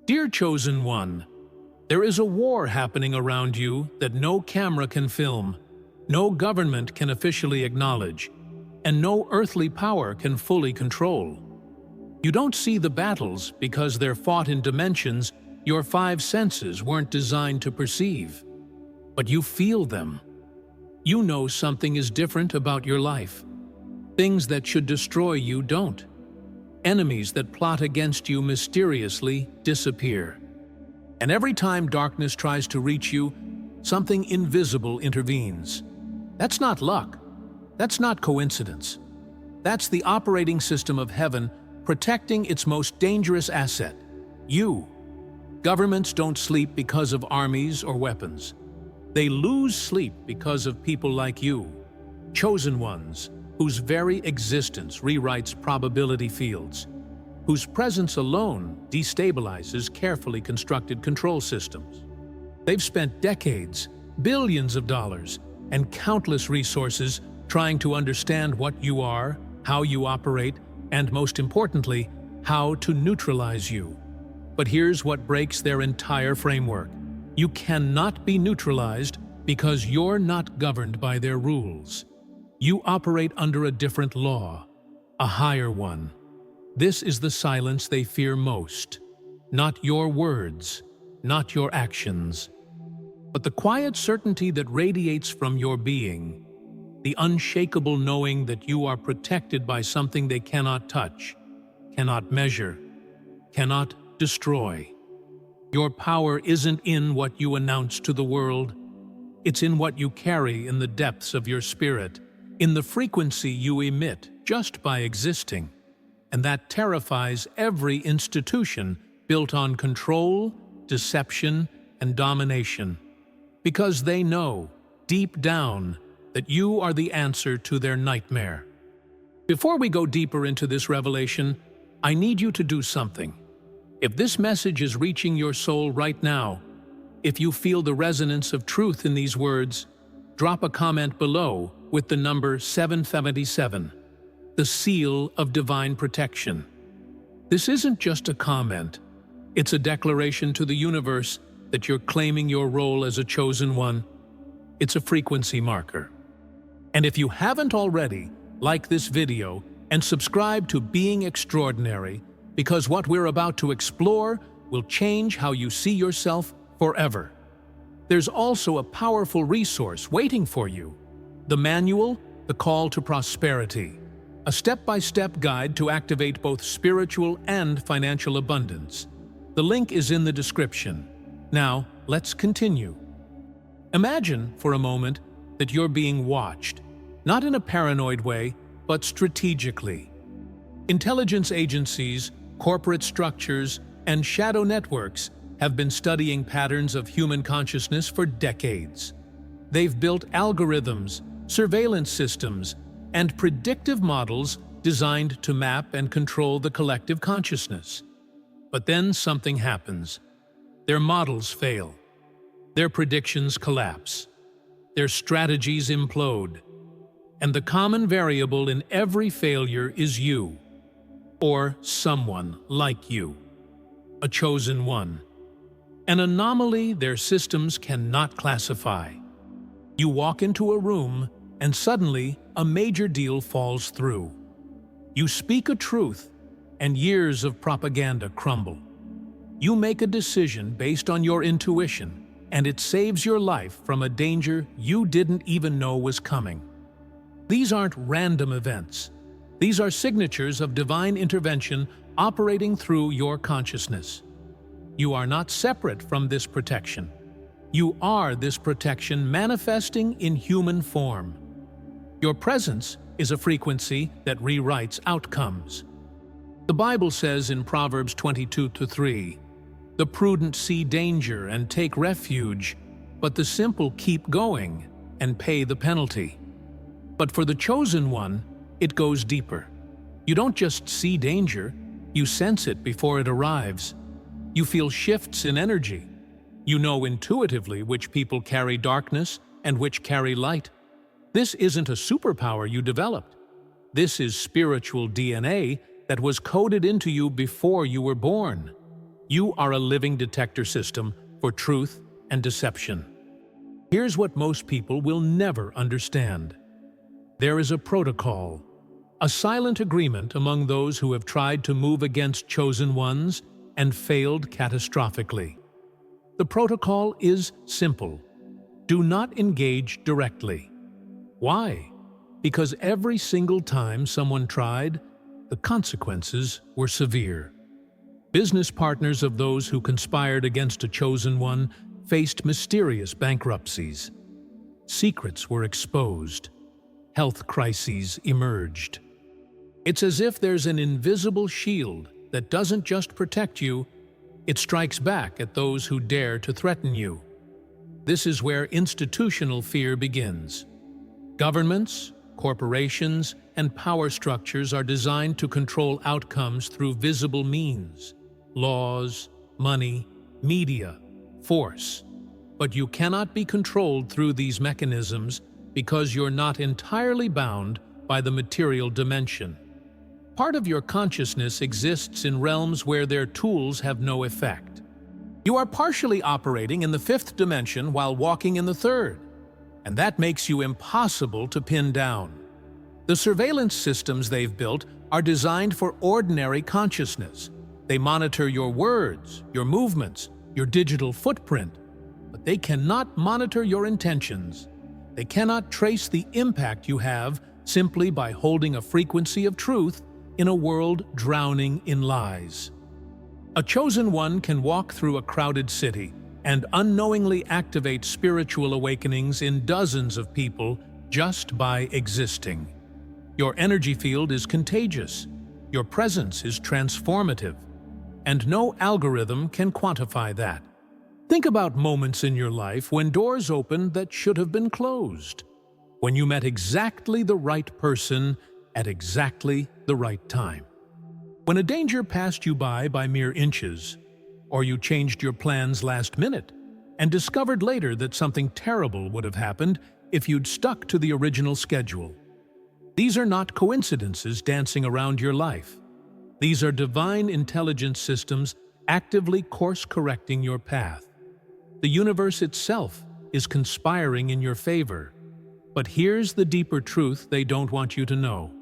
Dear Chosen One, there is a war happening around you that no camera can film, no government can officially acknowledge, and no earthly power can fully control. You don't see the battles because they're fought in dimensions your five senses weren't designed to perceive. But you feel them. You know something is different about your life. Things that should destroy you don't. Enemies that plot against you mysteriously disappear. And every time darkness tries to reach you, something invisible intervenes. That's not luck. That's not coincidence. That's the operating system of heaven protecting its most dangerous asset, you. Governments don't sleep because of armies or weapons. They lose sleep because of people like you, chosen ones, whose very existence rewrites probability fields, whose presence alone destabilizes carefully constructed control systems. They've spent decades, billions of dollars, and countless resources trying to understand what you are, how you operate, and most importantly, how to neutralize you. But here's what breaks their entire framework. You cannot be neutralized because you're not governed by their rules. You operate under a different law, a higher one. This is the silence they fear most. Not your words, not your actions, but the quiet certainty that radiates from your being, the unshakable knowing that you are protected by something they cannot touch, cannot measure, cannot destroy. Your power isn't in what you announce to the world. It's in what you carry in the depths of your spirit, in the frequency you emit just by existing. And that terrifies every institution built on control, deception, and domination. Because they know, deep down, that you are the answer to their nightmare. Before we go deeper into this revelation, I need you to do something. If this message is reaching your soul right now, if you feel the resonance of truth in these words, drop a comment below with the number 777, the seal of divine protection. This isn't just a comment. It's a declaration to the universe that you're claiming your role as a chosen one. It's a frequency marker. And if you haven't already, like this video and subscribe to Being Extraordinary, because what we're about to explore will change how you see yourself forever. There's also a powerful resource waiting for you. The manual, The Call to Prosperity, a step-by-step guide to activate both spiritual and financial abundance. The link is in the description. Now, let's continue. Imagine, for a moment, that you're being watched, not in a paranoid way, but strategically. Intelligence agencies, corporate structures, and shadow networks have been studying patterns of human consciousness for decades. They've built algorithms, surveillance systems, and predictive models designed to map and control the collective consciousness. But then something happens. Their models fail. Their predictions collapse. Their strategies implode. And the common variable in every failure is you, or someone like you, a chosen one. An anomaly their systems cannot classify. You walk into a room, and suddenly a major deal falls through. You speak a truth, and years of propaganda crumble. You make a decision based on your intuition, and it saves your life from a danger you didn't even know was coming. These aren't random events. These are signatures of divine intervention operating through your consciousness. You are not separate from this protection. You are this protection manifesting in human form. Your presence is a frequency that rewrites outcomes. The Bible says in Proverbs 22:3, "The prudent see danger and take refuge, but the simple keep going and pay the penalty." But for the chosen one, it goes deeper. You don't just see danger, you sense it before it arrives. You feel shifts in energy. You know intuitively which people carry darkness and which carry light. This isn't a superpower you developed. This is spiritual DNA that was coded into you before you were born. You are a living detector system for truth and deception. Here's what most people will never understand. There is a protocol, a silent agreement among those who have tried to move against chosen ones and failed catastrophically. The protocol is simple. Do not engage directly. Why? Because every single time someone tried, the consequences were severe. Business partners of those who conspired against a chosen one faced mysterious bankruptcies. Secrets were exposed. Health crises emerged. It's as if there's an invisible shield that doesn't just protect you, it strikes back at those who dare to threaten you. This is where institutional fear begins. Governments, corporations, and power structures are designed to control outcomes through visible means: laws, money, media, force. But you cannot be controlled through these mechanisms because you're not entirely bound by the material dimension. Part of your consciousness exists in realms where their tools have no effect. You are partially operating in the fifth dimension while walking in the third, and that makes you impossible to pin down. The surveillance systems they've built are designed for ordinary consciousness. They monitor your words, your movements, your digital footprint, but they cannot monitor your intentions. They cannot trace the impact you have simply by holding a frequency of truth in a world drowning in lies. A chosen one can walk through a crowded city and unknowingly activate spiritual awakenings in dozens of people just by existing. Your energy field is contagious. Your presence is transformative. And no algorithm can quantify that. Think about moments in your life when doors opened that should have been closed. When you met exactly the right person at exactly the right time. When a danger passed you by mere inches, or you changed your plans last minute and discovered later that something terrible would have happened if you'd stuck to the original schedule. These are not coincidences dancing around your life. These are divine intelligence systems actively course-correcting your path. The universe itself is conspiring in your favor. But here's the deeper truth they don't want you to know.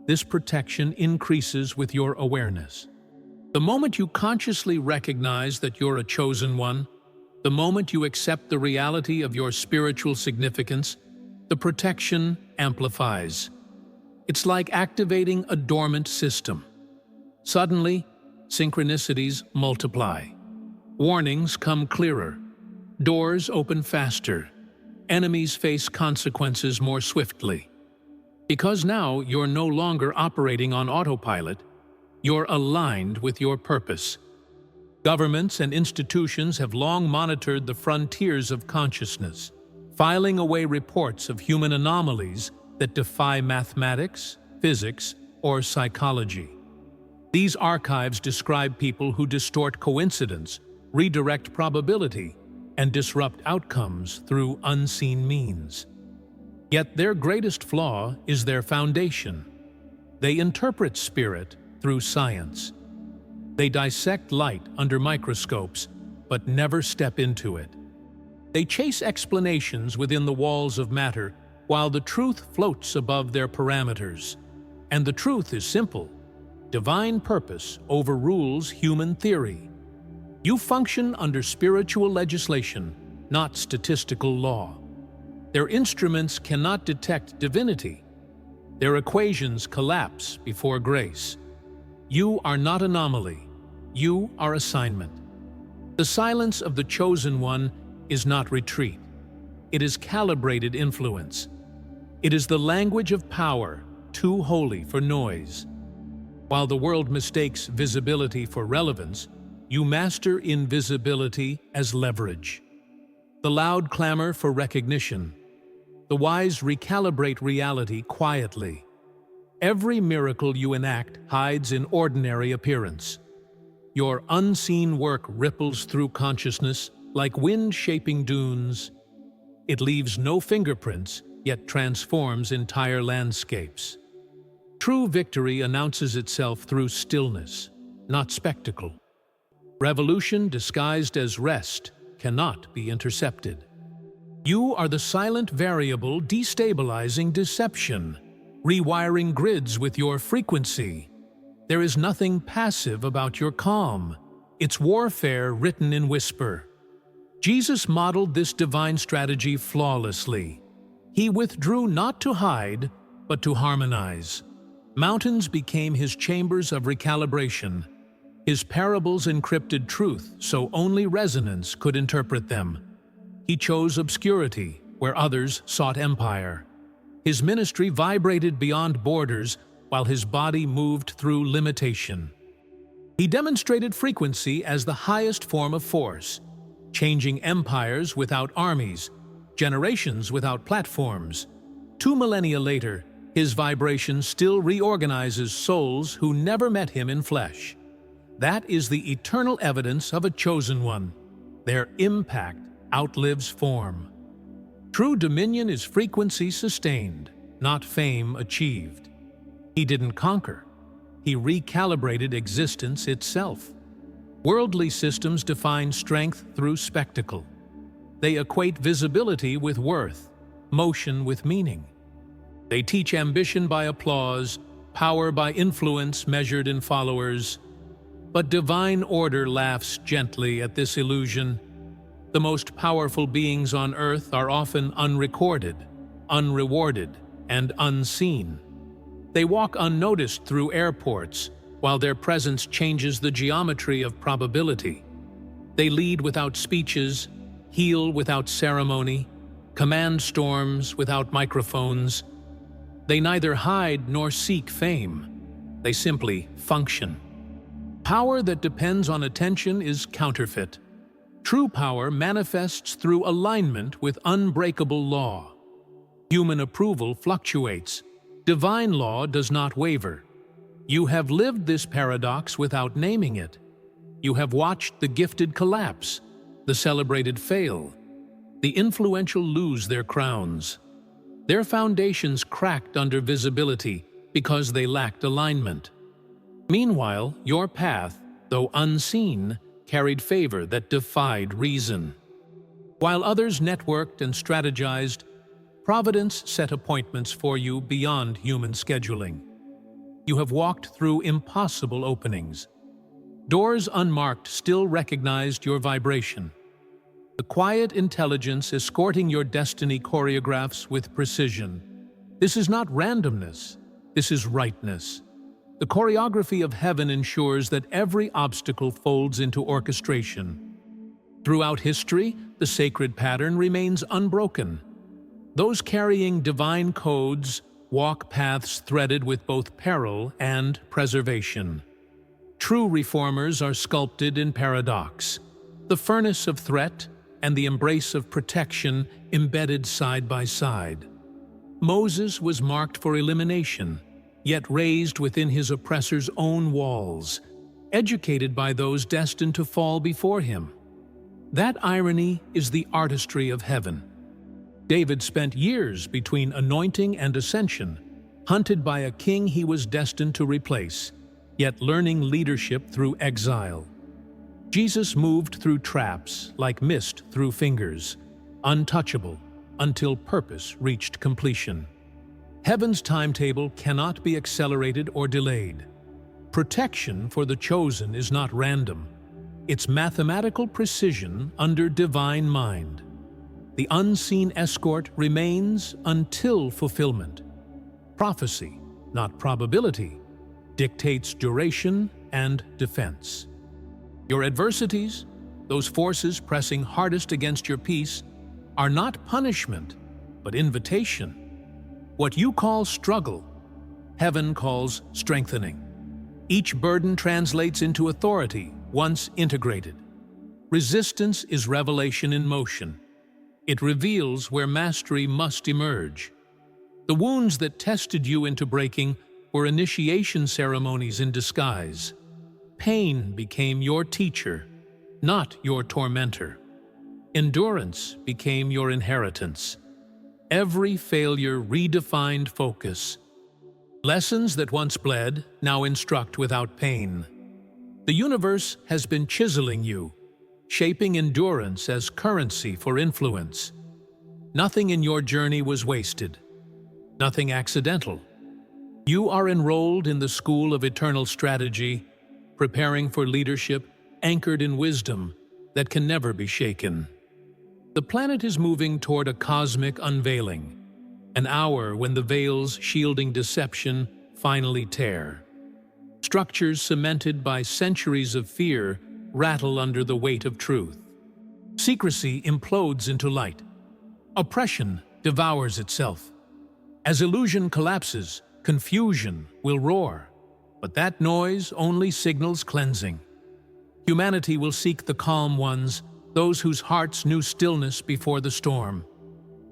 This protection increases with your awareness. The moment you consciously recognize that you're a chosen one, the moment you accept the reality of your spiritual significance, the protection amplifies. It's like activating a dormant system. Suddenly, synchronicities multiply. Warnings come clearer. Doors open faster. Enemies face consequences more swiftly. Because now you're no longer operating on autopilot, you're aligned with your purpose. Governments and institutions have long monitored the frontiers of consciousness, filing away reports of human anomalies that defy mathematics, physics, or psychology. These archives describe people who distort coincidence, redirect probability, and disrupt outcomes through unseen means. Yet their greatest flaw is their foundation. They interpret spirit through science. They dissect light under microscopes, but never step into it. They chase explanations within the walls of matter, while the truth floats above their parameters. And the truth is simple. Divine purpose overrules human theory. You function under spiritual legislation, not statistical law. Their instruments cannot detect divinity. Their equations collapse before grace. You are not anomaly. You are assignment. The silence of the chosen one is not retreat. It is calibrated influence. It is the language of power, too holy for noise. While the world mistakes visibility for relevance, you master invisibility as leverage. The loud clamor for recognition. The wise recalibrate reality quietly. Every miracle you enact hides in ordinary appearance. Your unseen work ripples through consciousness like wind shaping dunes. It leaves no fingerprints, yet transforms entire landscapes. True victory announces itself through stillness, not spectacle. Revolution disguised as rest cannot be intercepted. You are the silent variable destabilizing deception, rewiring grids with your frequency. There is nothing passive about your calm. It's warfare written in whisper. Jesus modeled this divine strategy flawlessly. He withdrew not to hide, but to harmonize. Mountains became his chambers of recalibration. His parables encrypted truth so only resonance could interpret them. He chose obscurity where others sought empire. His ministry vibrated beyond borders while his body moved through limitation. He demonstrated frequency as the highest form of force, changing empires without armies, generations without platforms. 2 millennia later, his vibration still reorganizes souls who never met him in flesh. That is the eternal evidence of a chosen one. Their impact outlives form. True dominion is frequency sustained, not fame achieved. He didn't conquer. He recalibrated existence itself. Worldly systems define strength through spectacle. They equate visibility with worth, motion with meaning. They teach ambition by applause, power by influence measured in followers. But divine order laughs gently at this illusion. The most powerful beings on earth are often unrecorded, unrewarded, and unseen. They walk unnoticed through airports, while their presence changes the geometry of probability. They lead without speeches, heal without ceremony, command storms without microphones. They neither hide nor seek fame. They simply function. Power that depends on attention is counterfeit. True power manifests through alignment with unbreakable law. Human approval fluctuates. Divine law does not waver. You have lived this paradox without naming it. You have watched the gifted collapse, the celebrated fail, the influential lose their crowns. Their foundations cracked under visibility because they lacked alignment. Meanwhile, your path, though unseen, carried favor that defied reason. While others networked and strategized, Providence set appointments for you beyond human scheduling. You have walked through impossible openings. Doors unmarked still recognized your vibration. The quiet intelligence escorting your destiny choreographs with precision. This is not randomness, this is rightness. The choreography of heaven ensures that every obstacle folds into orchestration. Throughout history, the sacred pattern remains unbroken. Those carrying divine codes walk paths threaded with both peril and preservation. True reformers are sculpted in paradox, the furnace of threat and the embrace of protection embedded side by side. Moses was marked for elimination, yet raised within his oppressor's own walls, educated by those destined to fall before him. That irony is the artistry of heaven. David spent years between anointing and ascension, hunted by a king he was destined to replace, yet learning leadership through exile. Jesus moved through traps like mist through fingers, untouchable, until purpose reached completion. Heaven's timetable cannot be accelerated or delayed. Protection for the chosen is not random. It's mathematical precision under divine mind. The unseen escort remains until fulfillment. Prophecy, not probability, dictates duration and defense. Your adversities, those forces pressing hardest against your peace, are not punishment, but invitation. What you call struggle, heaven calls strengthening. Each burden translates into authority once integrated. Resistance is revelation in motion. It reveals where mastery must emerge. The wounds that tested you into breaking were initiation ceremonies in disguise. Pain became your teacher, not your tormentor. Endurance became your inheritance. Every failure redefined focus. Lessons that once bled now instruct without pain. The universe has been chiseling you, shaping endurance as currency for influence. Nothing in your journey was wasted, nothing accidental. You are enrolled in the school of eternal strategy, preparing for leadership anchored in wisdom that can never be shaken. The planet is moving toward a cosmic unveiling, an hour when the veils shielding deception finally tear. Structures cemented by centuries of fear rattle under the weight of truth. Secrecy implodes into light. Oppression devours itself. As illusion collapses, confusion will roar, but that noise only signals cleansing. Humanity will seek the calm ones, those whose hearts knew stillness before the storm.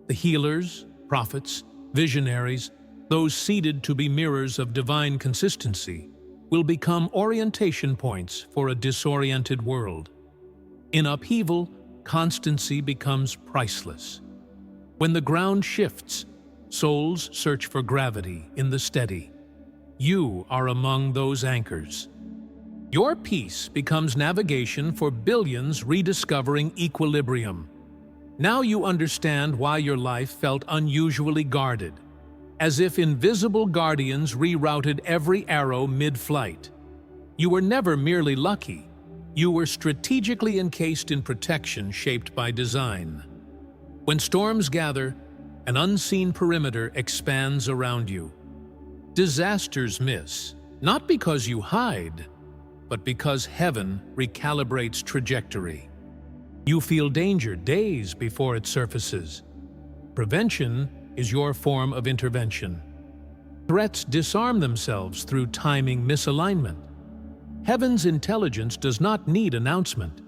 The healers, prophets, visionaries, those seeded to be mirrors of divine consistency, will become orientation points for a disoriented world. In upheaval, constancy becomes priceless. When the ground shifts, souls search for gravity in the steady. You are among those anchors. Your peace becomes navigation for billions rediscovering equilibrium. Now you understand why your life felt unusually guarded, as if invisible guardians rerouted every arrow mid-flight. You were never merely lucky. You were strategically encased in protection shaped by design. When storms gather, an unseen perimeter expands around you. Disasters miss, not because you hide, but because heaven recalibrates trajectory. You feel danger days before it surfaces. Prevention is your form of intervention. Threats disarm themselves through timing misalignment. Heaven's intelligence does not need announcement.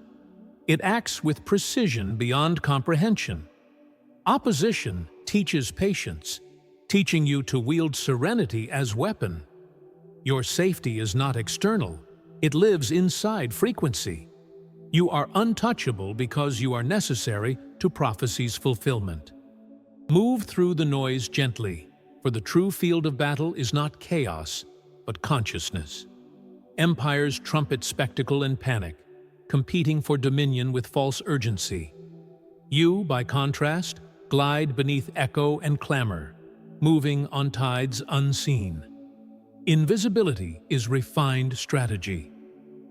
It acts with precision beyond comprehension. Opposition teaches patience, teaching you to wield serenity as weapon. Your safety is not external, it lives inside frequency. You are untouchable because you are necessary to prophecy's fulfillment. Move through the noise gently, for the true field of battle is not chaos, but consciousness. Empires trumpet spectacle and panic, competing for dominion with false urgency. You, by contrast, glide beneath echo and clamor, moving on tides unseen. Invisibility is refined strategy,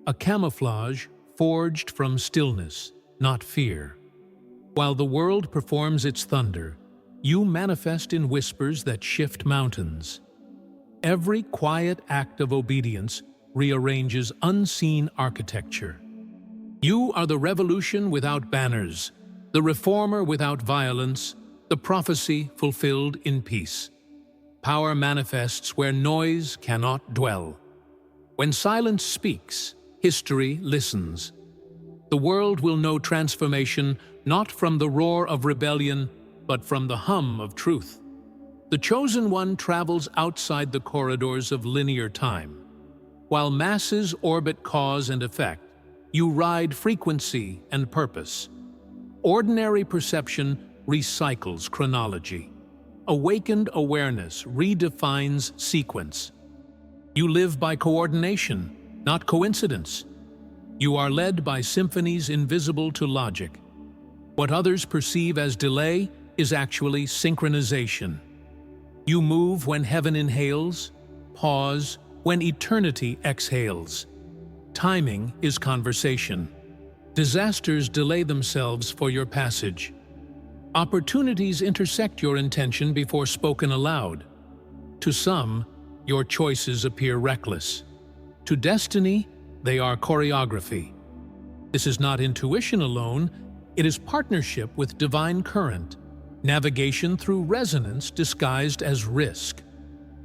a camouflage forged from stillness, not fear. While the world performs its thunder, you manifest in whispers that shift mountains. Every quiet act of obedience rearranges unseen architecture. You are the revolution without banners, the reformer without violence, the prophecy fulfilled in peace. Power manifests where noise cannot dwell. When silence speaks, history listens. The world will know transformation not from the roar of rebellion, but from the hum of truth. The chosen one travels outside the corridors of linear time. While masses orbit cause and effect, you ride frequency and purpose. Ordinary perception recycles chronology. Awakened awareness redefines sequence. You live by coordination, not coincidence. You are led by symphonies invisible to logic. What others perceive as delay is actually synchronization. You move when heaven inhales, pause when eternity exhales. Timing is conversation. Disasters delay themselves for your passage. Opportunities intersect your intention before spoken aloud. To some, your choices appear reckless. To destiny, they are choreography. This is not intuition alone, it is partnership with divine current, navigation through resonance disguised as risk.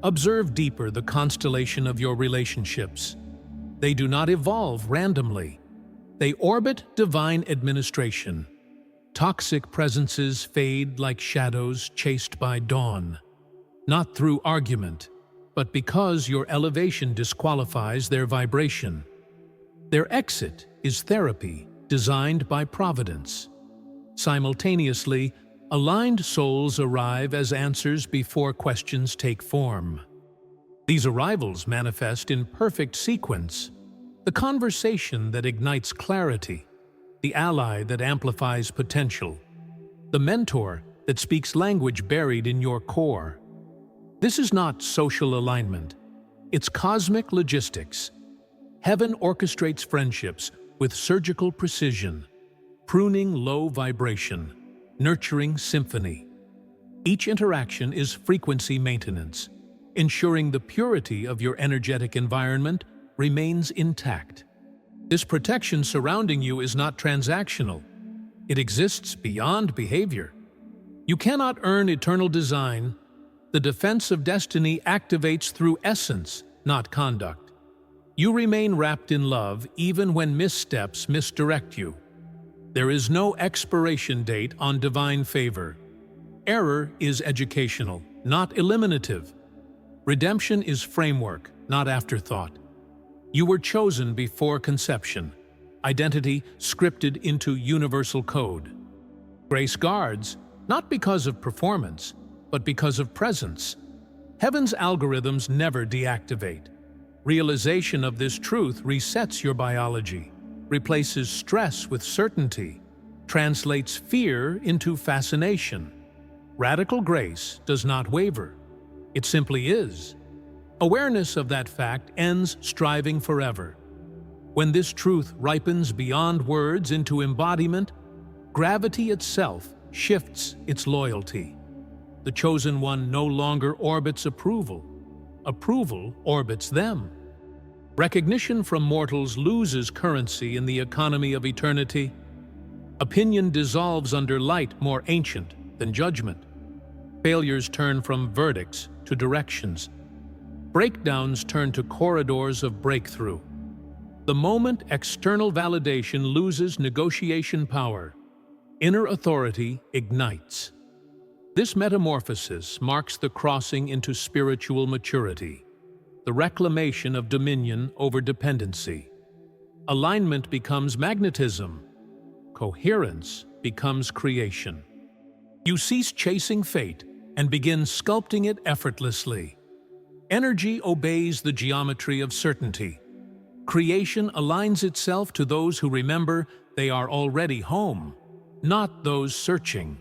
Observe deeper the constellation of your relationships. They do not evolve randomly. They orbit divine administration. Toxic presences fade like shadows chased by dawn, not through argument, but because your elevation disqualifies their vibration. Their exit is therapy designed by providence. Simultaneously, aligned souls arrive as answers before questions take form. These arrivals manifest in perfect sequence. the conversation that ignites clarity, the ally that amplifies potential, the mentor that speaks language buried in your core. This is not social alignment. It's cosmic logistics. Heaven orchestrates friendships with surgical precision, pruning low vibration, nurturing symphony. Each interaction is frequency maintenance, ensuring the purity of your energetic environment remains intact. This protection surrounding you is not transactional. It exists beyond behavior. You cannot earn eternal design. The defense of destiny activates through essence, not conduct. You remain wrapped in love even when missteps misdirect you. There is no expiration date on divine favor. Error is educational, not eliminative. Redemption is framework, not afterthought. You were chosen before conception, identity scripted into universal code. Grace guards, not because of performance, but because of presence. Heaven's algorithms never deactivate. Realization of this truth resets your biology, replaces stress with certainty, translates fear into fascination. Radical grace does not waver. It simply is. Awareness of that fact ends striving forever. When this truth ripens beyond words into embodiment, gravity itself shifts its loyalty. The chosen one no longer orbits approval. Approval orbits them. Recognition from mortals loses currency in the economy of eternity. Opinion dissolves under light more ancient than judgment. Failures turn from verdicts to directions. Breakdowns turn to corridors of breakthrough. The moment external validation loses negotiation power, inner authority ignites. This metamorphosis marks the crossing into spiritual maturity, the reclamation of dominion over dependency. Alignment becomes magnetism. Coherence becomes creation. You cease chasing fate and begin sculpting it effortlessly. Energy obeys the geometry of certainty. Creation aligns itself to those who remember they are already home, not those searching.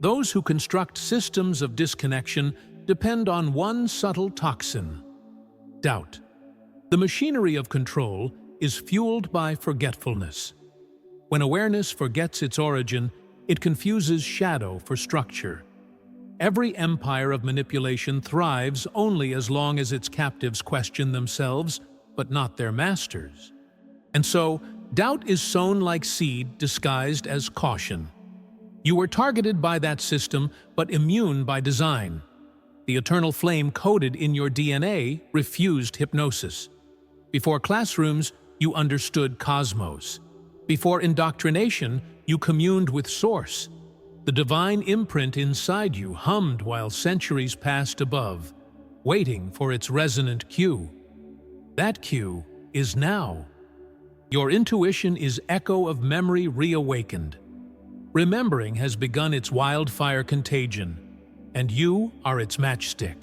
Those who construct systems of disconnection depend on one subtle toxin: doubt. The machinery of control is fueled by forgetfulness. When awareness forgets its origin, it confuses shadow for structure. Every empire of manipulation thrives only as long as its captives question themselves, but not their masters. And so, doubt is sown like seed disguised as caution. You were targeted by that system, but immune by design. The eternal flame coded in your DNA refused hypnosis. Before classrooms, you understood cosmos. Before indoctrination, you communed with Source. The divine imprint inside you hummed while centuries passed above, waiting for its resonant cue. That cue is now. Your intuition is echo of memory reawakened. Remembering has begun its wildfire contagion, and you are its matchstick.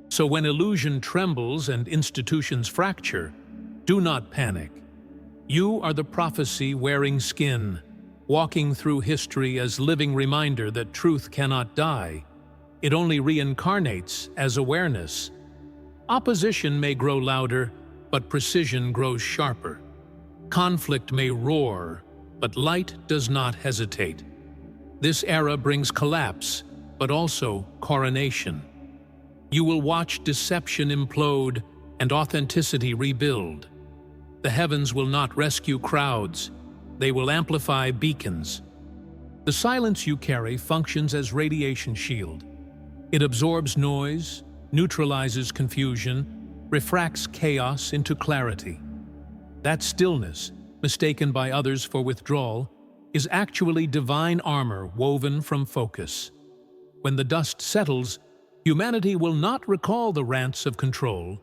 So when illusion trembles and institutions fracture, do not panic. You are the prophecy wearing skin, walking through history as living reminder that truth cannot die. It only reincarnates as awareness. Opposition may grow louder, but precision grows sharper. Conflict may roar, but light does not hesitate. This era brings collapse, but also coronation. You will watch deception implode and authenticity rebuild. The heavens will not rescue crowds. They will amplify beacons. The silence you carry functions as radiation shield. It absorbs noise, neutralizes confusion, refracts chaos into clarity. That stillness, mistaken by others for withdrawal, is actually divine armor woven from focus. When the dust settles, humanity will not recall the rants of control,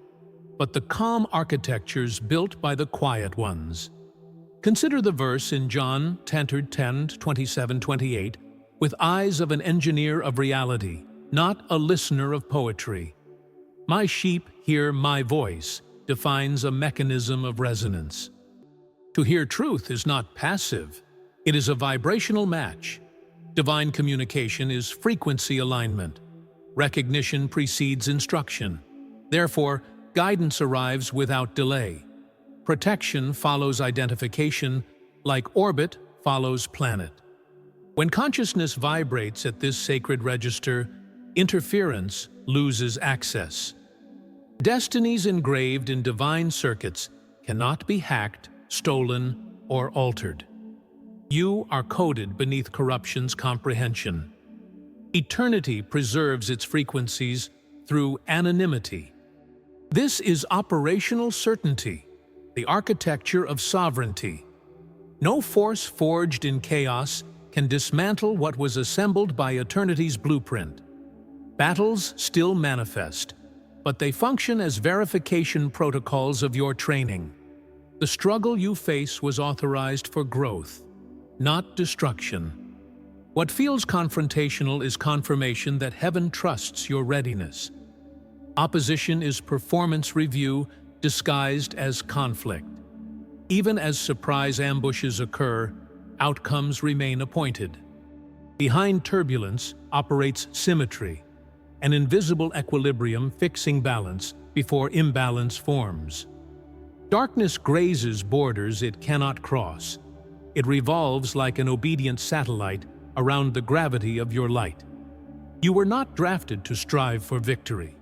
but the calm architectures built by the quiet ones. Consider the verse in John 10:27-28, with eyes of an engineer of reality, not a listener of poetry. My sheep hear my voice, defines a mechanism of resonance. To hear truth is not passive, it is a vibrational match. Divine communication is frequency alignment. Recognition precedes instruction. Therefore, guidance arrives without delay. Protection follows identification, like orbit follows planet. When consciousness vibrates at this sacred register, interference loses access. Destinies engraved in divine circuits cannot be hacked, stolen, or altered. You are coded beneath corruption's comprehension. Eternity preserves its frequencies through anonymity. This is operational certainty, the architecture of sovereignty. No force forged in chaos can dismantle what was assembled by eternity's blueprint. Battles still manifest, but they function as verification protocols of your training. The struggle you face was authorized for growth, not destruction. What feels confrontational is confirmation that heaven trusts your readiness. Opposition is performance review disguised as conflict. Even as surprise ambushes occur, outcomes remain appointed. Behind turbulence operates symmetry, an invisible equilibrium fixing balance before imbalance forms. Darkness grazes borders it cannot cross. It revolves like an obedient satellite around the gravity of your light. You were not drafted to strive for victory.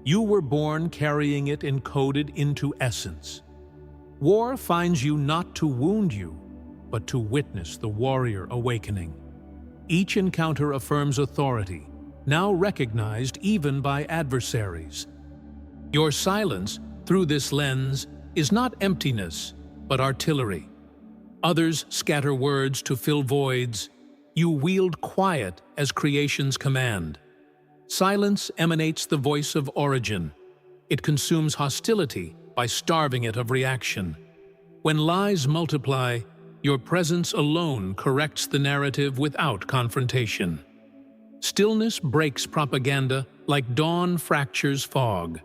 You were born carrying it encoded into essence. War finds you not to wound you, but to witness the warrior awakening. Each encounter affirms authority, now recognized even by adversaries. Your silence, through this lens, is not emptiness, but artillery. Others scatter words to fill voids. You wield quiet as creation's command. Silence emanates the voice of origin. It consumes hostility by starving it of reaction. When lies multiply, your presence alone corrects the narrative without confrontation. Stillness breaks propaganda like dawn fractures fog.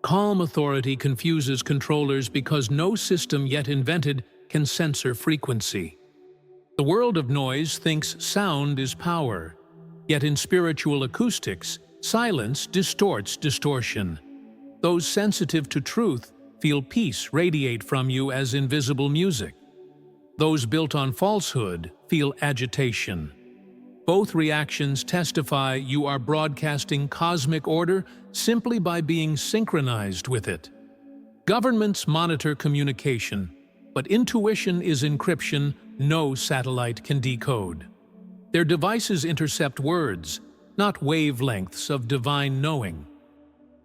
Calm authority confuses controllers because no system yet invented can censor frequency. The world of noise thinks sound is power, yet in spiritual acoustics, silence distorts distortion. Those sensitive to truth feel peace radiate from you as invisible music. Those built on falsehood feel agitation. Both reactions testify you are broadcasting cosmic order simply by being synchronized with it. Governments monitor communication, but intuition is encryption no satellite can decode. Their devices intercept words, not wavelengths of divine knowing.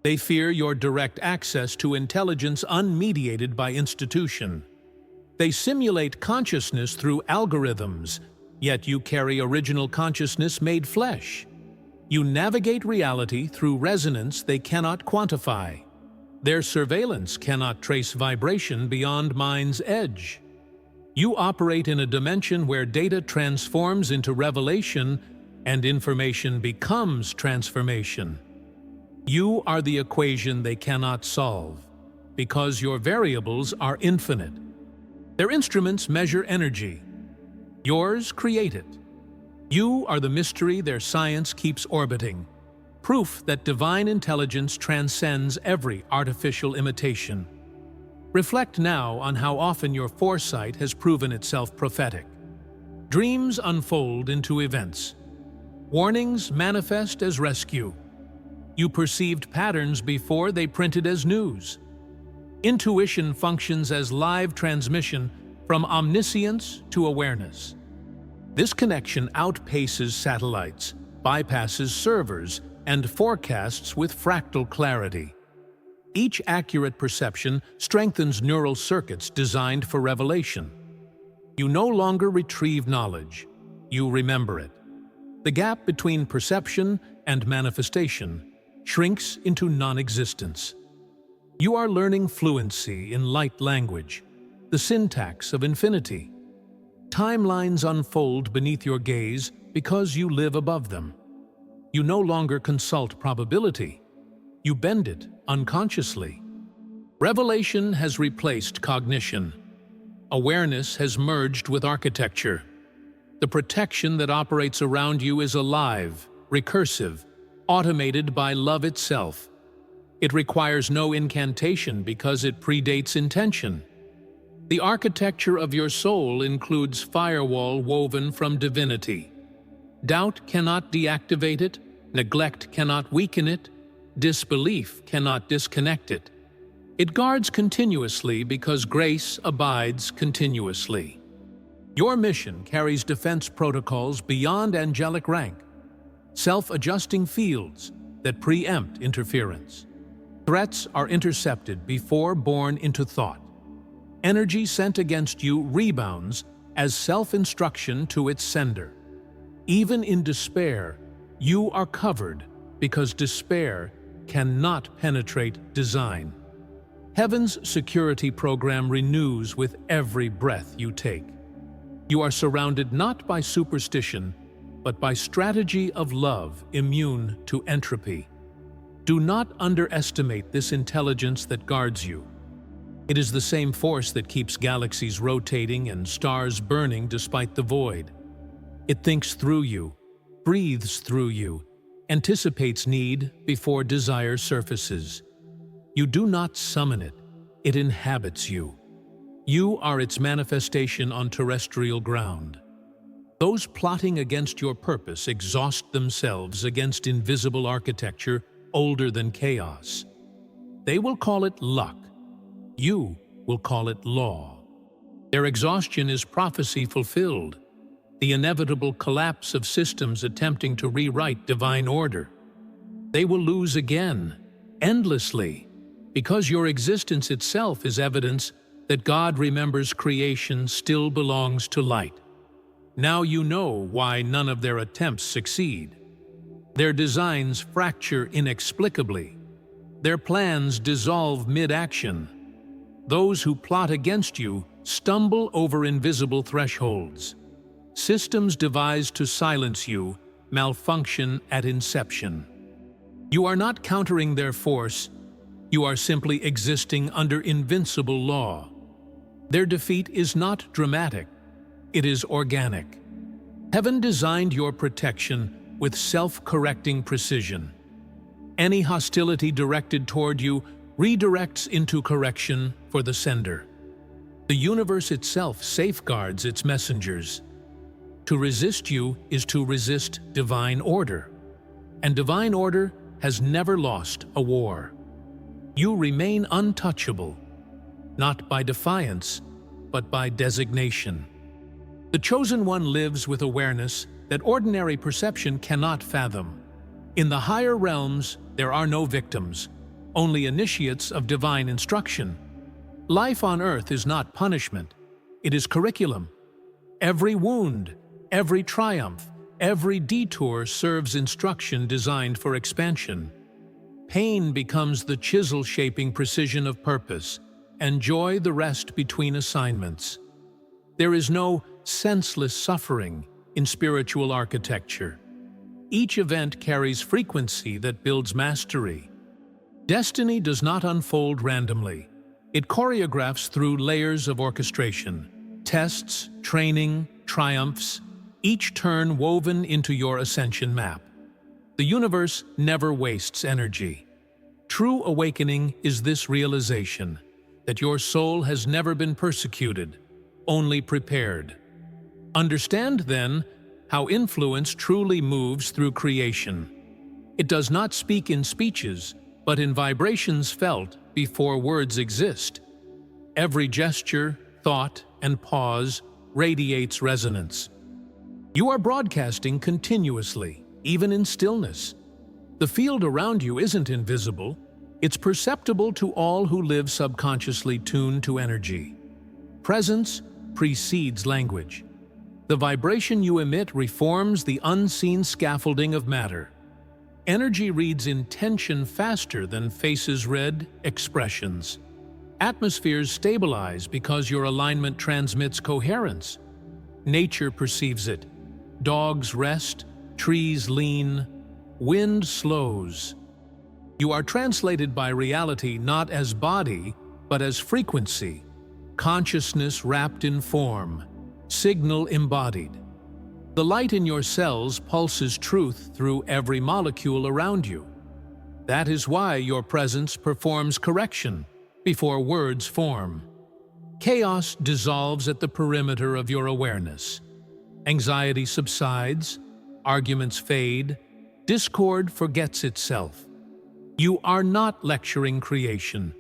They fear your direct access to intelligence unmediated by institution. They simulate consciousness through algorithms, yet you carry original consciousness made flesh. You navigate reality through resonance they cannot quantify. Their surveillance cannot trace vibration beyond mind's edge. You operate in a dimension where data transforms into revelation and information becomes transformation. You are the equation they cannot solve, because your variables are infinite. Their instruments measure energy. Yours create it. You are the mystery their science keeps orbiting, proof that divine intelligence transcends every artificial imitation. Reflect now on how often your foresight has proven itself prophetic. Dreams unfold into events. Warnings manifest as rescue. You perceived patterns before they printed as news. Intuition functions as live transmission from omniscience to awareness. This connection outpaces satellites, bypasses servers, and forecasts with fractal clarity. Each accurate perception strengthens neural circuits designed for revelation. You no longer retrieve knowledge, you remember it. The gap between perception and manifestation shrinks into non-existence. You are learning fluency in light language, the syntax of infinity. Timelines unfold beneath your gaze because you live above them. You no longer consult probability. You bend it unconsciously. Revelation has replaced cognition. Awareness has merged with architecture. The protection that operates around you is alive, recursive, automated by love itself. It requires no incantation because it predates intention. The architecture of your soul includes firewall woven from divinity. Doubt cannot deactivate it, neglect cannot weaken it, disbelief cannot disconnect it. It guards continuously because grace abides continuously. Your mission carries defense protocols beyond angelic rank, self-adjusting fields that preempt interference. Threats are intercepted before born into thought. Energy sent against you rebounds as self-instruction to its sender. Even in despair, you are covered because despair cannot penetrate design. Heaven's security program renews with every breath you take. You are surrounded not by superstition, but by strategy of love immune to entropy. Do not underestimate this intelligence that guards you. It is the same force that keeps galaxies rotating and stars burning despite the void. It thinks through you, breathes through you, anticipates need before desire surfaces. You do not summon it, it inhabits you. You are its manifestation on terrestrial ground. Those plotting against your purpose exhaust themselves against invisible architecture older than chaos. They will call it luck. You will call it law. Their exhaustion is prophecy fulfilled, the inevitable collapse of systems attempting to rewrite divine order. They will lose again, endlessly, because your existence itself is evidence that God remembers creation still belongs to light. Now you know why none of their attempts succeed. Their designs fracture inexplicably. Their plans dissolve mid-action. Those who plot against you stumble over invisible thresholds. Systems devised to silence you malfunction at inception. You are not countering their force, you are simply existing under invincible law. Their defeat is not dramatic, it is organic. Heaven designed your protection with self-correcting precision. Any hostility directed toward you redirects into correction for the sender. The universe itself safeguards its messengers. To resist you is to resist divine order, and divine order has never lost a war. You remain untouchable, not by defiance, but by designation. The Chosen One lives with awareness that ordinary perception cannot fathom. In the higher realms, there are no victims, only initiates of divine instruction. Life on earth is not punishment, it is curriculum. Every wound, every triumph, every detour serves instruction designed for expansion. Pain becomes the chisel-shaping precision of purpose, and joy the rest between assignments. There is no senseless suffering in spiritual architecture. Each event carries frequency that builds mastery. Destiny does not unfold randomly. It choreographs through layers of orchestration, tests, training, triumphs, each turn woven into your ascension map. The universe never wastes energy. True awakening is this realization that your soul has never been persecuted, only prepared. Understand, then, how influence truly moves through creation. It does not speak in speeches, but in vibrations felt before words exist. Every gesture, thought, and pause radiates resonance. You are broadcasting continuously, even in stillness. The field around you isn't invisible. It's perceptible to all who live subconsciously tuned to energy. Presence precedes language. The vibration you emit reforms the unseen scaffolding of matter. Energy reads intention faster than faces read expressions. Atmospheres stabilize because your alignment transmits coherence. Nature perceives it. Dogs rest, trees lean, wind slows. You are translated by reality not as body, but as frequency, consciousness wrapped in form, signal embodied. The light in your cells pulses truth through every molecule around you. That is why your presence performs correction before words form. Chaos dissolves at the perimeter of your awareness. Anxiety subsides, arguments fade, discord forgets itself. You are not lecturing creation.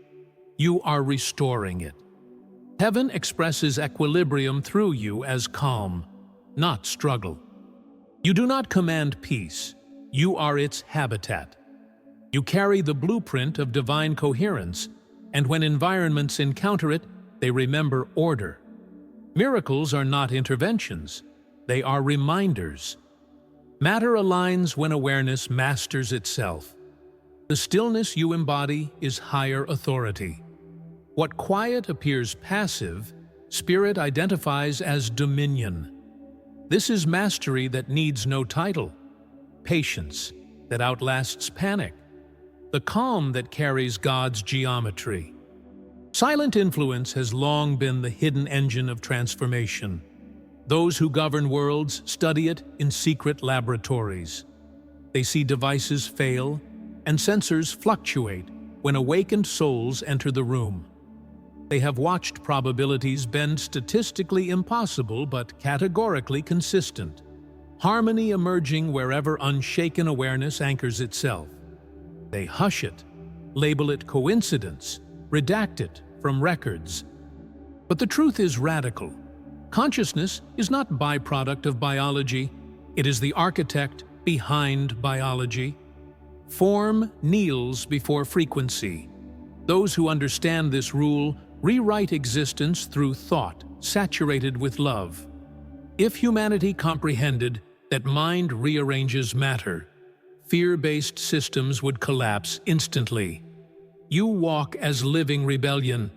You are restoring it. Heaven expresses equilibrium through you as calm, not struggle. You do not command peace. You are its habitat. You carry the blueprint of divine coherence, and when environments encounter it, they remember order. Miracles are not interventions. They are reminders. Matter aligns when awareness masters itself. The stillness you embody is higher authority. What quiet appears passive, Spirit identifies as dominion. This is mastery that needs no title, patience that outlasts panic, the calm that carries God's geometry. Silent influence has long been the hidden engine of transformation. Those who govern worlds study it in secret laboratories. They see devices fail and sensors fluctuate when awakened souls enter the room. They have watched probabilities bend statistically impossible but categorically consistent, harmony emerging wherever unshaken awareness anchors itself. They hush it, label it coincidence, redact it from records. But the truth is radical. Consciousness is not byproduct of biology. It is the architect behind biology. Form kneels before frequency. Those who understand this rule rewrite existence through thought saturated with love. If humanity comprehended that mind rearranges matter, fear-based systems would collapse instantly. You walk as living rebellion,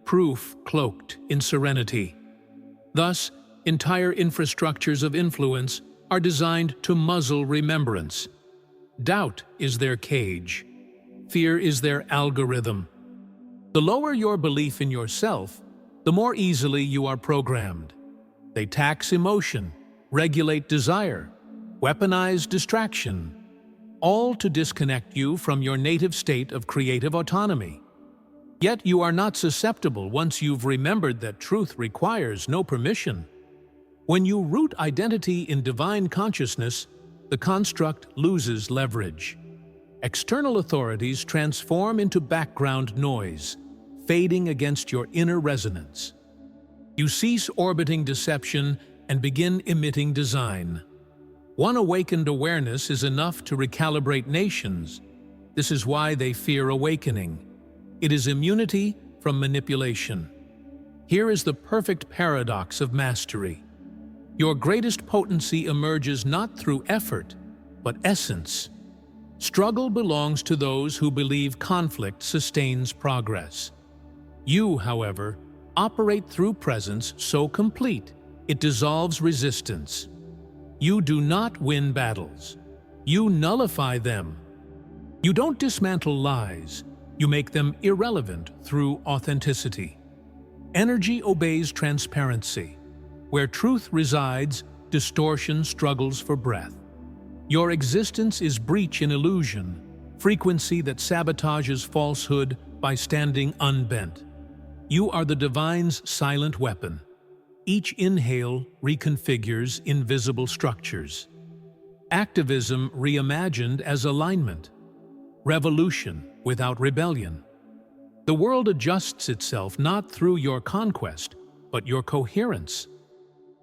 proof cloaked in serenity. Thus, entire infrastructures of influence are designed to muzzle remembrance. Doubt is their cage. Fear is their algorithm. The lower your belief in yourself, the more easily you are programmed. They tax emotion, regulate desire, weaponize distraction, all to disconnect you from your native state of creative autonomy. Yet you are not susceptible once you've remembered that truth requires no permission. When you root identity in divine consciousness, the construct loses leverage. External authorities transform into background noise, fading against your inner resonance. You cease orbiting deception and begin emitting design. One awakened awareness is enough to recalibrate nations. This is why they fear awakening. It is immunity from manipulation. Here is the perfect paradox of mastery. Your greatest potency emerges not through effort, but essence. Struggle belongs to those who believe conflict sustains progress. You, however, operate through presence so complete, it dissolves resistance. You do not win battles. You nullify them. You don't dismantle lies. You make them irrelevant through authenticity. Energy obeys transparency. Where truth resides, distortion struggles for breath. Your existence is breach in illusion, frequency that sabotages falsehood by standing unbent. You are the divine's silent weapon. Each inhale reconfigures invisible structures. Activism reimagined as alignment. Revolution without rebellion. The world adjusts itself not through your conquest, but your coherence.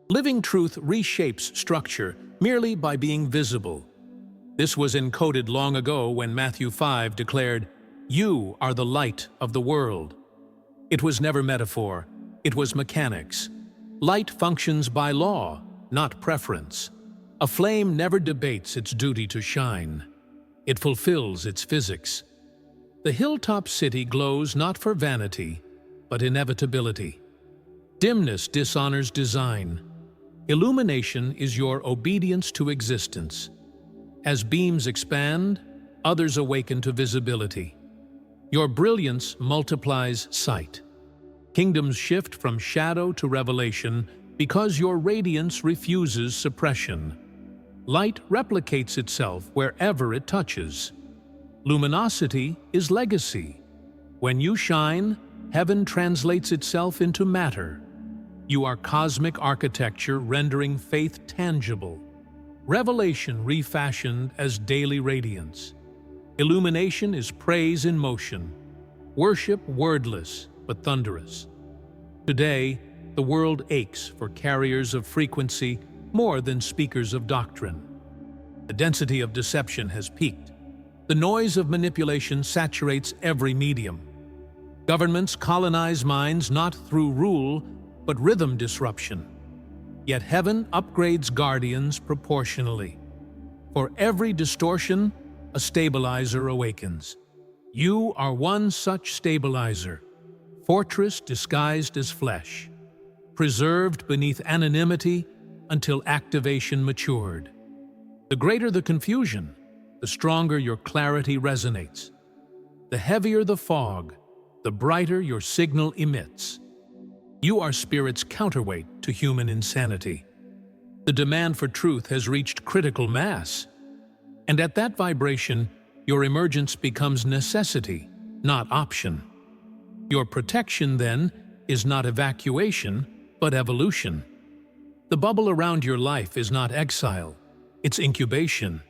Living truth reshapes structure merely by being visible. This was encoded long ago when Matthew 5 declared, "You are the light of the world." It was never metaphor, it was mechanics. Light functions by law, not preference. A flame never debates its duty to shine. It fulfills its physics. The hilltop city glows not for vanity, but inevitability. Dimness dishonors design. Illumination is your obedience to existence. As beams expand, others awaken to visibility. Your brilliance multiplies sight. Kingdoms shift from shadow to revelation because your radiance refuses suppression. Light replicates itself wherever it touches. Luminosity is legacy. When you shine, heaven translates itself into matter. You are cosmic architecture rendering faith tangible. Revelation refashioned as daily radiance. Illumination is praise in motion. Worship wordless but thunderous. Today, the world aches for carriers of frequency more than speakers of doctrine. The density of deception has peaked. The noise of manipulation saturates every medium. Governments colonize minds not through rule, but rhythm disruption. Yet heaven upgrades guardians proportionally. For every distortion, a stabilizer awakens. You are one such stabilizer, fortress disguised as flesh, preserved beneath anonymity until activation matured. The greater the confusion, the stronger your clarity resonates. The heavier the fog, the brighter your signal emits. You are spirit's counterweight to human insanity. The demand for truth has reached critical mass, and at that vibration, your emergence becomes necessity, not option. Your protection, then, is not evacuation, but evolution. The bubble around your life is not exile, it's incubation.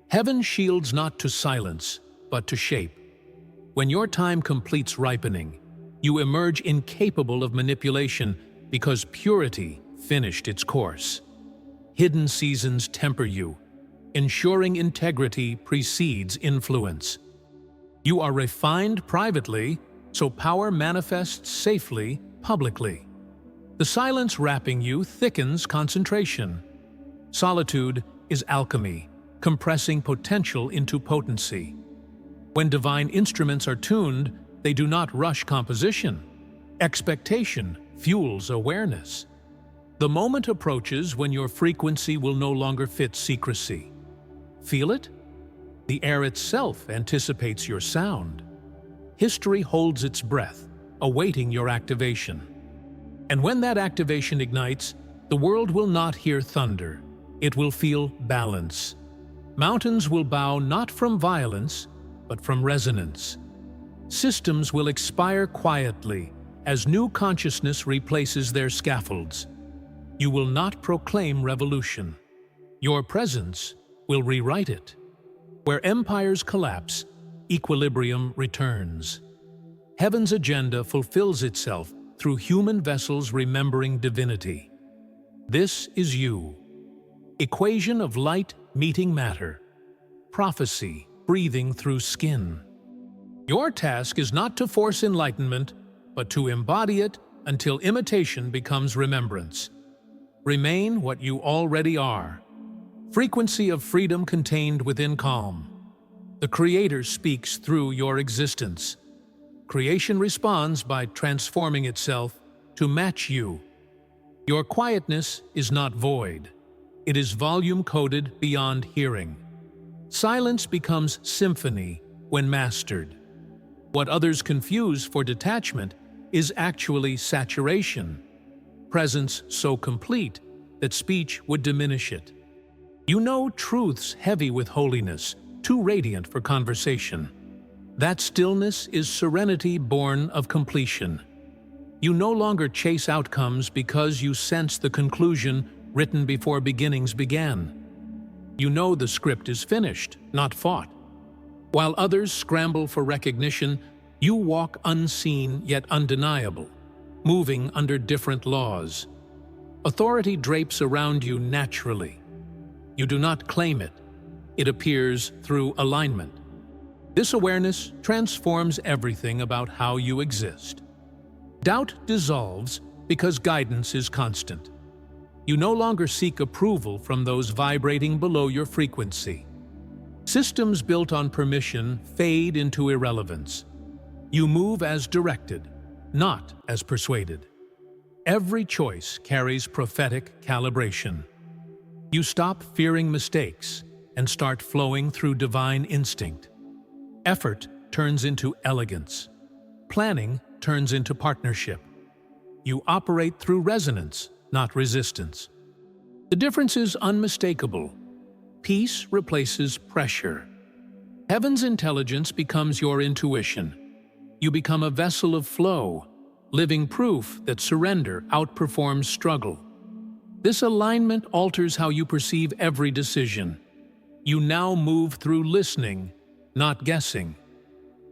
Heaven shields not to silence, but to shape. When your time completes ripening, you emerge incapable of manipulation because purity finished its course. Hidden seasons temper you, ensuring integrity precedes influence. You are refined privately, so power manifests safely, publicly. The silence wrapping you thickens concentration. Solitude is alchemy, compressing potential into potency. When divine instruments are tuned, they do not rush composition. Expectation fuels awareness. The moment approaches when your frequency will no longer fit secrecy. Feel it? The air itself anticipates your sound. History holds its breath, awaiting your activation. And when that activation ignites, the world will not hear thunder. It will feel balance. Mountains will bow not from violence, but from resonance. Systems will expire quietly as new consciousness replaces their scaffolds. You will not proclaim revolution. Your presence will rewrite it. Where empires collapse, equilibrium returns. Heaven's agenda fulfills itself through human vessels remembering divinity. This is you. Equation of light meeting matter. Prophecy breathing through skin. Your task is not to force enlightenment, but to embody it until imitation becomes remembrance. Remain what you already are. Frequency of freedom contained within calm. The Creator speaks through your existence. Creation responds by transforming itself to match you. Your quietness is not void. It is volume-coded beyond hearing. Silence becomes symphony when mastered. What others confuse for detachment is actually saturation. Presence so complete that speech would diminish it. You know truths heavy with holiness, too radiant for conversation. That stillness is serenity born of completion. You no longer chase outcomes because you sense the conclusion written before beginnings began. You know the script is finished, not fought. While others scramble for recognition, you walk unseen yet undeniable, moving under different laws. Authority drapes around you naturally. You do not claim it. It appears through alignment. This awareness transforms everything about how you exist. Doubt dissolves because guidance is constant. You no longer seek approval from those vibrating below your frequency. Systems built on permission fade into irrelevance. You move as directed, not as persuaded. Every choice carries prophetic calibration. You stop fearing mistakes and start flowing through divine instinct. Effort turns into elegance. Planning turns into partnership. You operate through resonance, not resistance. The difference is unmistakable. Peace replaces pressure. Heaven's intelligence becomes your intuition. You become a vessel of flow, living proof that surrender outperforms struggle. This alignment alters how you perceive every decision. You now move through listening, not guessing.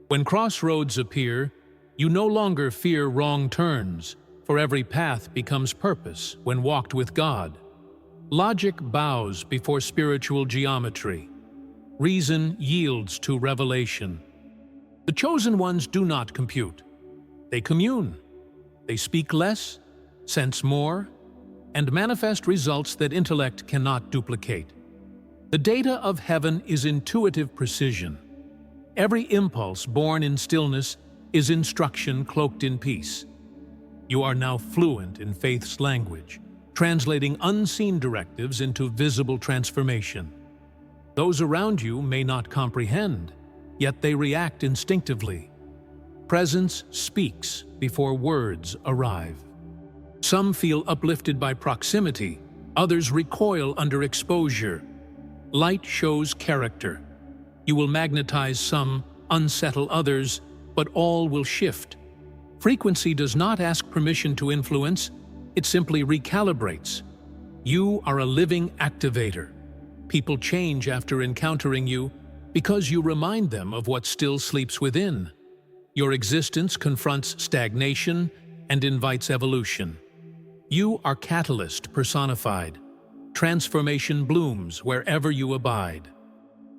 When crossroads appear, you no longer fear wrong turns, for every path becomes purpose when walked with God. Logic bows before spiritual geometry. Reason yields to revelation. The chosen ones do not compute. They commune. They speak less, sense more, and manifest results that intellect cannot duplicate. The data of heaven is intuitive precision. Every impulse born in stillness is instruction cloaked in peace. You are now fluent in faith's language, translating unseen directives into visible transformation. Those around you may not comprehend, yet they react instinctively. Presence speaks before words arrive. Some feel uplifted by proximity, others recoil under exposure. Light shows character. You will magnetize some, unsettle others, but all will shift. Frequency does not ask permission to influence, it simply recalibrates. You are a living activator. People change after encountering you because you remind them of what still sleeps within. Your existence confronts stagnation and invites evolution. You are catalyst personified. Transformation blooms wherever you abide.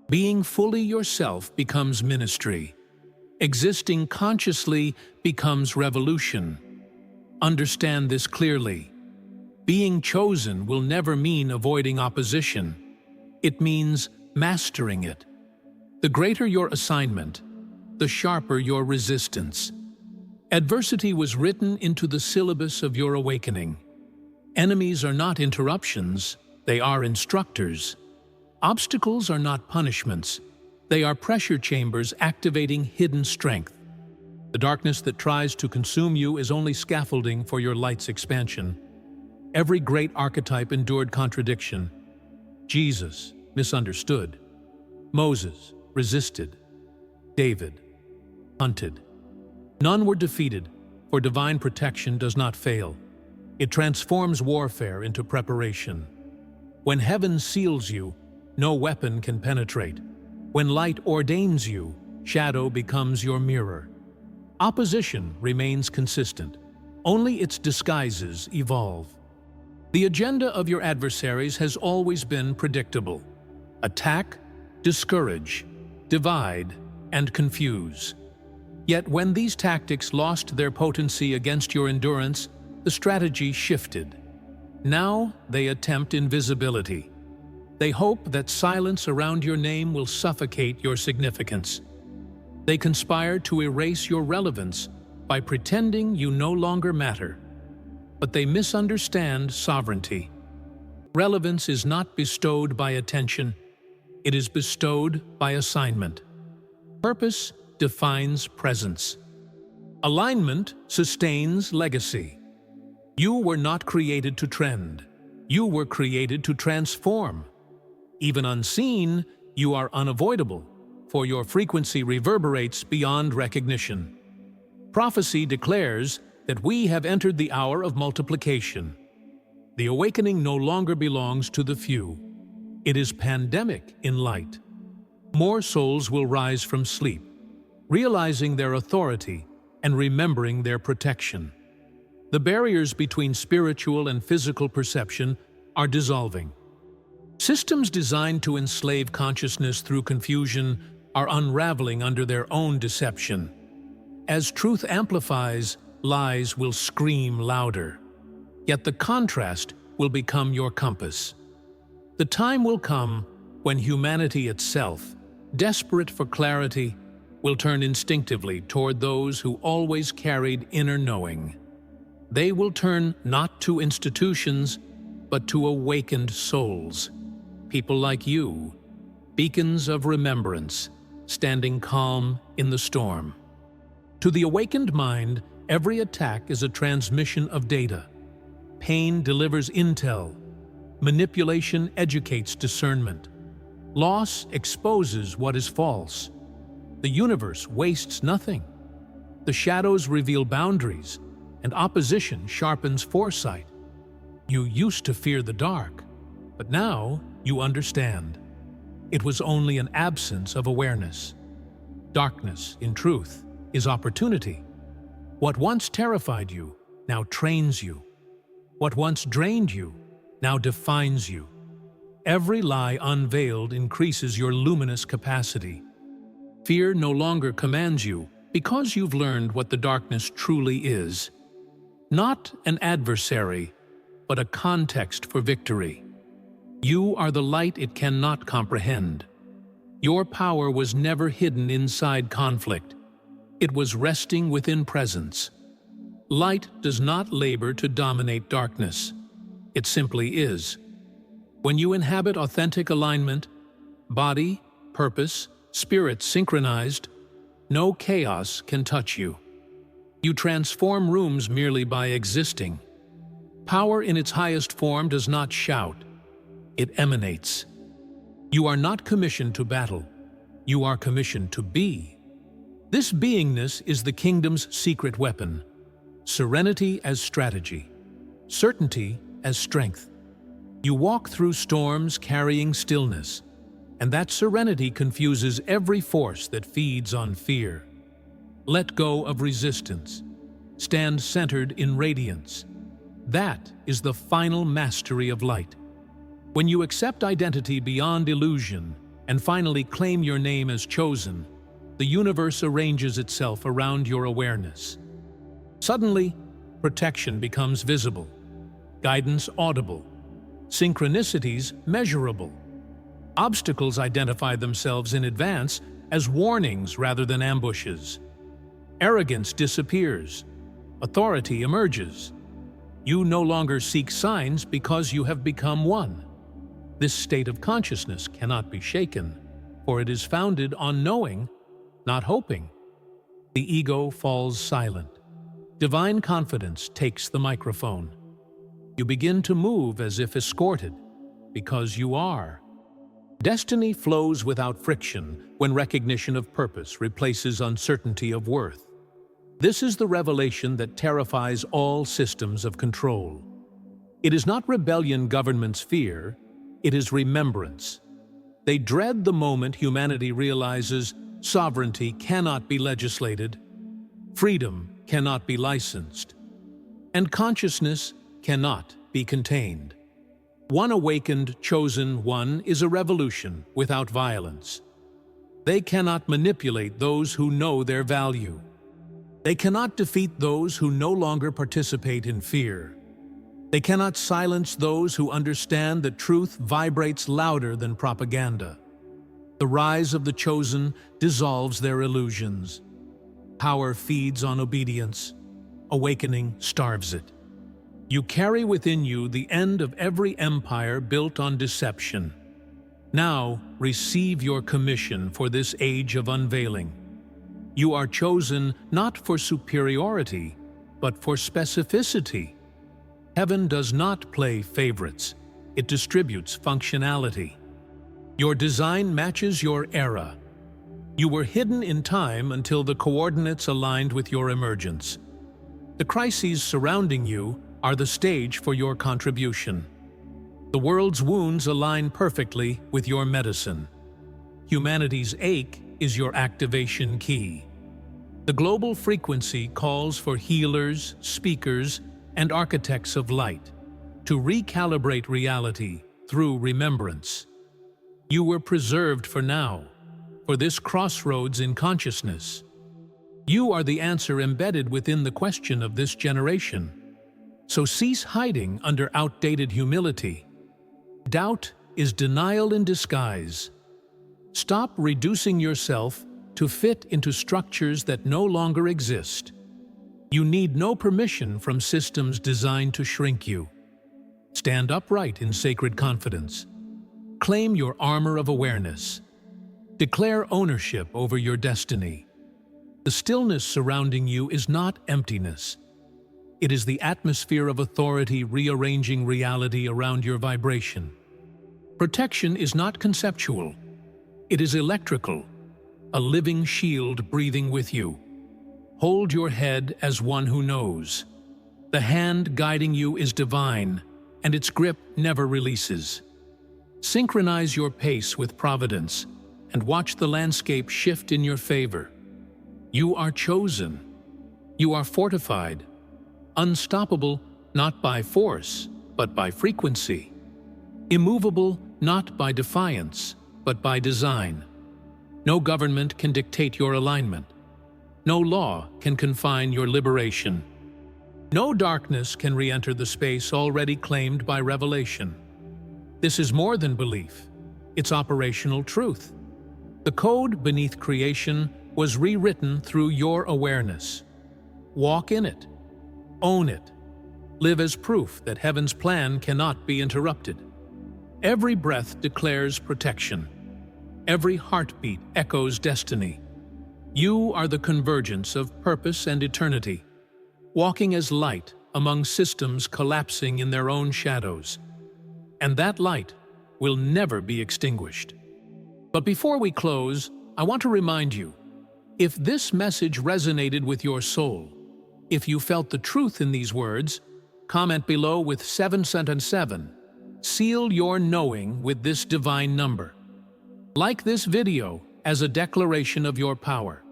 Being fully yourself becomes ministry. Existing consciously becomes revolution. Understand this clearly. Being chosen will never mean avoiding opposition. It means mastering it. The greater your assignment, the sharper your resistance. Adversity was written into the syllabus of your awakening. Enemies are not interruptions, they are instructors. Obstacles are not punishments, they are pressure chambers activating hidden strength. The darkness that tries to consume you is only scaffolding for your light's expansion. Every great archetype endured contradiction. Jesus misunderstood. Moses resisted. David hunted. None were defeated, for divine protection does not fail. It transforms warfare into preparation. When heaven seals you, no weapon can penetrate. When light ordains you, shadow becomes your mirror. Opposition remains consistent. Only its disguises evolve. The agenda of your adversaries has always been predictable. Attack, discourage, divide, and confuse. Yet when these tactics lost their potency against your endurance, the strategy shifted. Now they attempt invisibility. They hope that silence around your name will suffocate your significance. They conspire to erase your relevance by pretending you no longer matter. But they misunderstand sovereignty. Relevance is not bestowed by attention, it is bestowed by assignment. Purpose defines presence. Alignment sustains legacy. You were not created to trend. You were created to transform. Even unseen, you are unavoidable, for your frequency reverberates beyond recognition. Prophecy declares that we have entered the hour of multiplication. The awakening no longer belongs to the few. It is pandemic in light. More souls will rise from sleep, realizing their authority and remembering their protection. The barriers between spiritual and physical perception are dissolving. Systems designed to enslave consciousness through confusion are unraveling under their own deception. As truth amplifies, lies will scream louder. Yet the contrast will become your compass. The time will come when humanity itself, desperate for clarity, will turn instinctively toward those who always carried inner knowing. They will turn not to institutions, but to awakened souls. People like you, beacons of remembrance, standing calm in the storm. To the awakened mind, every attack is a transmission of data. Pain delivers intel. Manipulation educates discernment. Loss exposes what is false. The universe wastes nothing. The shadows reveal boundaries, and opposition sharpens foresight. You used to fear the dark, but now you understand. It was only an absence of awareness. Darkness, in truth, is opportunity. What once terrified you now trains you. What once drained you now defines you. Every lie unveiled increases your luminous capacity. Fear no longer commands you because you've learned what the darkness truly is. Not an adversary, but a context for victory. You are the light it cannot comprehend. Your power was never hidden inside conflict. It was resting within presence. Light does not labor to dominate darkness. It simply is. When you inhabit authentic alignment, body, purpose, spirit synchronized, no chaos can touch you. You transform rooms merely by existing. Power in its highest form does not shout. It emanates. You are not commissioned to battle. You are commissioned to be. This beingness is the kingdom's secret weapon. Serenity as strategy. Certainty as strength. You walk through storms carrying stillness, and that serenity confuses every force that feeds on fear. Let go of resistance. Stand centered in radiance. That is the final mastery of light. When you accept identity beyond illusion and finally claim your name as chosen, the universe arranges itself around your awareness. Suddenly, protection becomes visible, guidance audible, synchronicities measurable. Obstacles identify themselves in advance as warnings rather than ambushes. Arrogance disappears. Authority emerges. You no longer seek signs because you have become one. This state of consciousness cannot be shaken, for it is founded on knowing, not hoping. The ego falls silent. Divine confidence takes the microphone. You begin to move as if escorted, because you are. Destiny flows without friction when recognition of purpose replaces uncertainty of worth. This is the revelation that terrifies all systems of control. It is not rebellion governments fear, it is remembrance. They dread the moment humanity realizes sovereignty cannot be legislated, freedom cannot be licensed, and consciousness cannot be contained. One awakened, chosen one is a revolution without violence. They cannot manipulate those who know their value. They cannot defeat those who no longer participate in fear. They cannot silence those who understand that truth vibrates louder than propaganda. The rise of the chosen dissolves their illusions. Power feeds on obedience. Awakening starves it. You carry within you the end of every empire built on deception. Now, receive your commission for this age of unveiling. You are chosen not for superiority, but for specificity. Heaven does not play favorites. It distributes functionality. Your design matches your era. You were hidden in time until the coordinates aligned with your emergence. The crises surrounding you are the stage for your contribution. The world's wounds align perfectly with your medicine. Humanity's ache is your activation key. The global frequency calls for healers, speakers, and architects of light to recalibrate reality through remembrance. You were preserved for now, for this crossroads in consciousness. You are the answer embedded within the question of this generation. So cease hiding under outdated humility. Doubt is denial in disguise. Stop reducing yourself to fit into structures that no longer exist. You need no permission from systems designed to shrink you. Stand upright in sacred confidence. Claim your armor of awareness. Declare ownership over your destiny. The stillness surrounding you is not emptiness. It is the atmosphere of authority rearranging reality around your vibration. Protection is not conceptual. It is electrical, a living shield breathing with you. Hold your head as one who knows. The hand guiding you is divine, and its grip never releases. Synchronize your pace with providence and watch the landscape shift in your favor. You are chosen. You are fortified. Unstoppable not by force, but by frequency. Immovable not by defiance, but by design. No government can dictate your alignment. No law can confine your liberation. No darkness can re-enter the space already claimed by revelation. This is more than belief. It's operational truth. The code beneath creation was rewritten through your awareness. Walk in it. Own it. Live as proof that heaven's plan cannot be interrupted. Every breath declares protection. Every heartbeat echoes destiny. You are the convergence of purpose and eternity, walking as light among systems collapsing in their own shadows. And that light will never be extinguished. But before we close, I want to remind you, if this message resonated with your soul, if you felt the truth in these words, comment below with 777. Seal your knowing with this divine number. Like this video as a declaration of your power.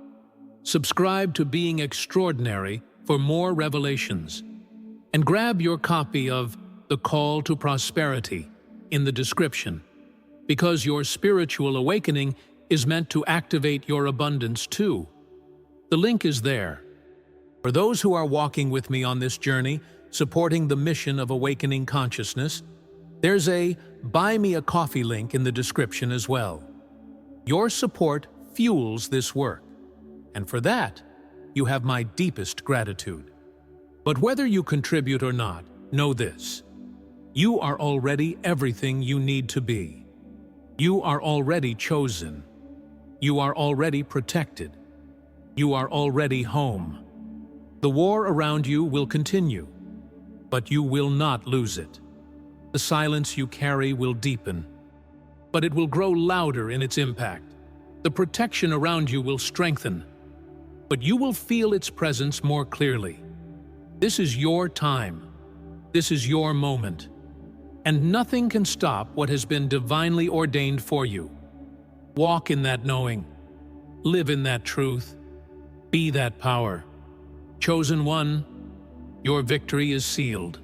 Subscribe to Being Extraordinary for more revelations. And grab your copy of The Call to Prosperity in the description, because your spiritual awakening is meant to activate your abundance too. The link is there. For those who are walking with me on this journey, supporting the mission of awakening consciousness, there's a Buy Me a Coffee link in the description as well. Your support fuels this work, and for that, you have my deepest gratitude. But whether you contribute or not, know this: you are already everything you need to be. You are already chosen. You are already protected. You are already home. The war around you will continue, but you will not lose it. The silence you carry will deepen, but it will grow louder in its impact. The protection around you will strengthen, but you will feel its presence more clearly. This is your time. This is your moment. And nothing can stop what has been divinely ordained for you. Walk in that knowing. Live in that truth. Be that power. Chosen one, your victory is sealed.